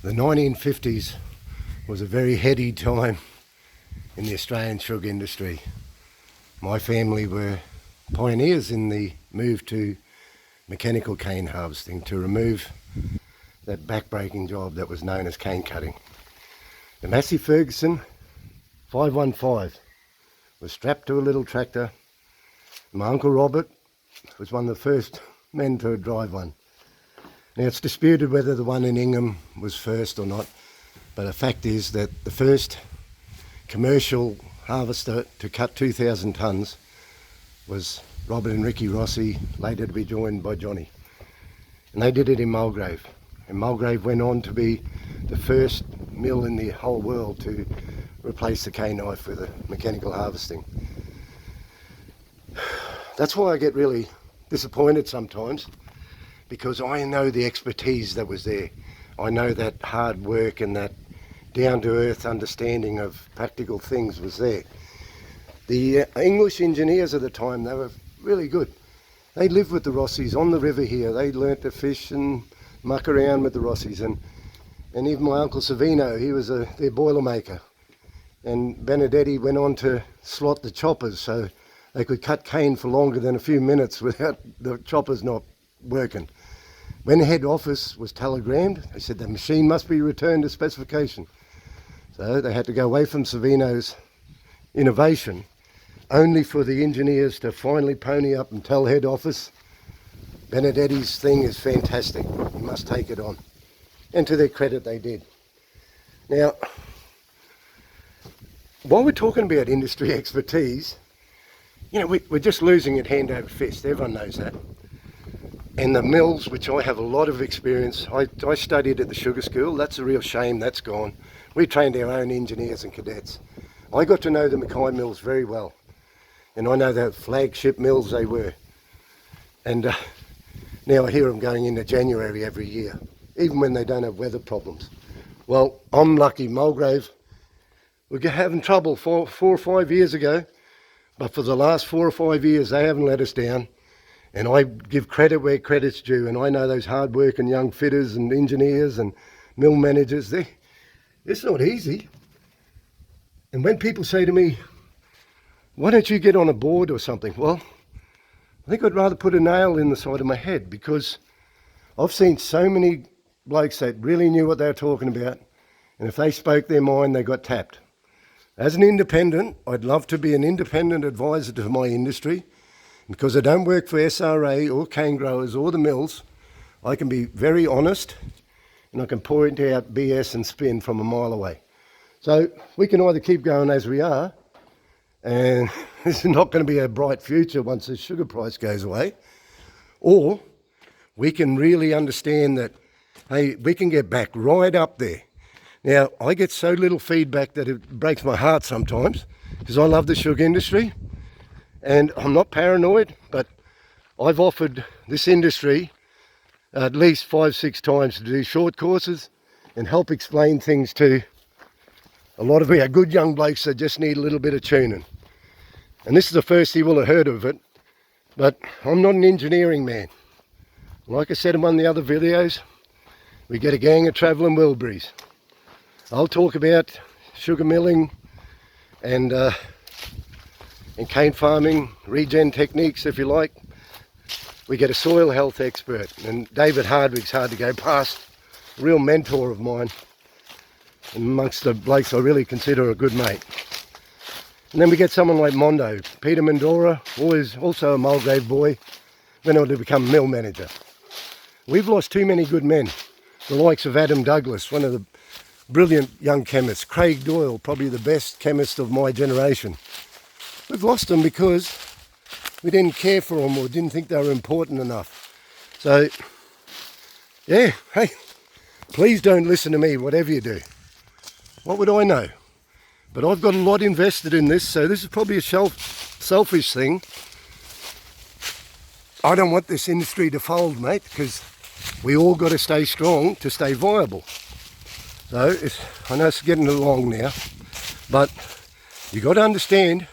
The 1950s was a very heady time in the Australian sugar industry. My family were pioneers in the move to mechanical cane harvesting to remove that back-breaking job that was known as cane cutting. The Massey Ferguson 515 was strapped to a little tractor. My uncle Robert was one of the first men to drive one. Now it's disputed whether the one in Ingham was first or not, but the fact is that the first commercial harvester to cut 2,000 tonnes was Robert and Ricky Rossi, later to be joined by Johnny. And they did it in Mulgrave. And Mulgrave went on to be the first mill in the whole world to replace the cane knife with a mechanical harvesting. That's why I get really disappointed sometimes, because I know the expertise that was there. I know that hard work and that down-to-earth understanding of practical things was there. The English engineers at the time, they were really good. They lived with the Rossis on the river here. They learnt to fish and muck around with the Rossis. And even my uncle Savino, he was their boilermaker. And Benedetti went on to slot the choppers so they could cut cane for longer than a few minutes without the choppers not working. When the head office was telegrammed, they said the machine must be returned to specification. So they had to go away from Savino's innovation, only for the engineers to finally pony up and tell head office, Benedetti's thing is fantastic, you must take it on. And to their credit, they did. Now, while we're talking about industry expertise, you know, we're just losing it hand over fist, everyone knows that. And the mills, which I have a lot of experience, I studied at the sugar school. That's a real shame that's gone. We trained our own engineers and cadets. I got to know the Mackay mills very well. And I know the flagship mills they were. And now I hear them going into January every year, even when they don't have weather problems. Well, I'm lucky. Mulgrave were having trouble four or 5 years ago, but for the last 4 or 5 years they haven't let us down. And I give credit where credit's due, and I know those hard-working young fitters and engineers and mill managers, it's not easy. And when people say to me, why don't you get on a board or something? Well, I think I'd rather put a nail in the side of my head, because I've seen so many blokes that really knew what they were talking about, and if they spoke their mind, they got tapped. As an independent, I'd love to be an independent advisor to my industry. Because I don't work for SRA or cane growers or the mills, I can be very honest and I can point out BS and spin from a mile away. So we can either keep going as we are, and this is not going to be a bright future once the sugar price goes away, or we can really understand that, hey, we can get back right up there. Now, I get so little feedback that it breaks my heart sometimes, because I love the sugar industry. And I'm not paranoid, but I've offered this industry at least 5-6 times to do short courses and help explain things to a lot of our good young blokes that just need a little bit of tuning. And this is the first he will have heard of it, but I'm not an engineering man. Like I said in one of the other videos, we get a gang of travelling Wilburys. I'll talk about sugar milling and cane farming, regen techniques if you like. We get a soil health expert, and David Hardwick's hard to go past, a real mentor of mine, and amongst the blokes I really consider a good mate. And then we get someone like Mondo, Peter Mandora, also a Mulgrave boy, went on to become mill manager. We've lost too many good men, the likes of Adam Douglas, one of the brilliant young chemists, Craig Doyle, probably the best chemist of my generation. We've lost them because we didn't care for them or didn't think they were important enough. So, yeah, hey, please don't listen to me, whatever you do. What would I know? But I've got a lot invested in this, so this is probably a selfish thing. I don't want this industry to fold, mate, because we all got to stay strong to stay viable. So, I know it's getting along now, but you got to understand,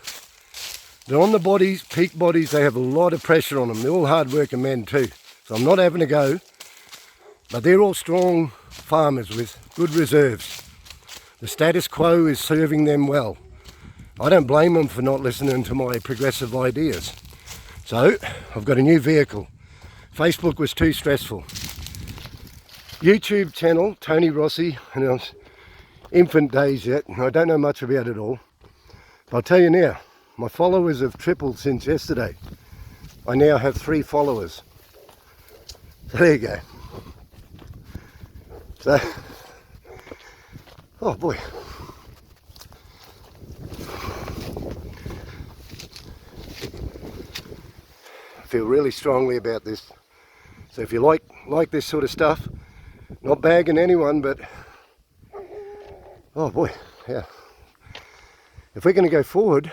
they're on the bodies, peak bodies, they have a lot of pressure on them. They're all hard working men too. So I'm not having a go, but they're all strong farmers with good reserves. The status quo is serving them well. I don't blame them for not listening to my progressive ideas. So, I've got a new vehicle. Facebook was too stressful. YouTube channel, Tony Rossi, and I was infant days yet, and I don't know much about it all. But I'll tell you now, my followers have tripled since yesterday. I now have 3 followers. So there you go. So, oh boy. I feel really strongly about this. So if you like this sort of stuff, not bagging anyone, but oh boy, yeah. If we're going to go forward,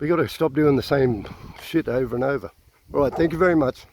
we got to stop doing the same shit over and over. All right, thank you very much.